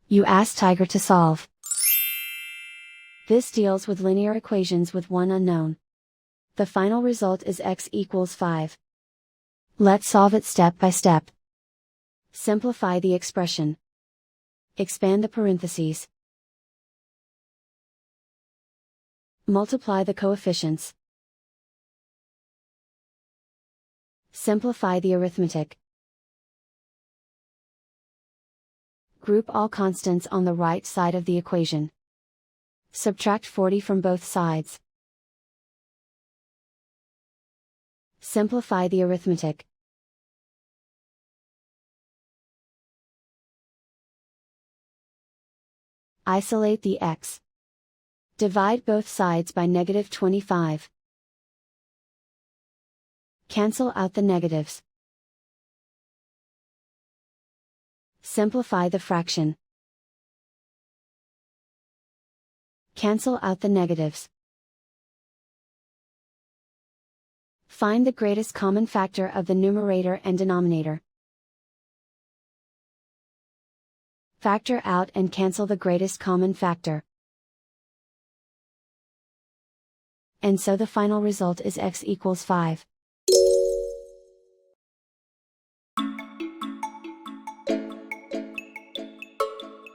You ask Tiger to solve. This deals with linear equations with one unknown. The final result is x equals 5. Let's solve it step by step. Simplify the expression. Expand the parentheses. Multiply the coefficients. Simplify the arithmetic. Group all constants on the right side of the equation. Subtract 40 from both sides. Simplify the arithmetic. Isolate the x. Divide both sides by -25. Cancel out the negatives. Simplify the fraction. Cancel out the negatives. Find the greatest common factor of the numerator and denominator. Factor out and cancel the greatest common factor. And so the final result is x equals 5.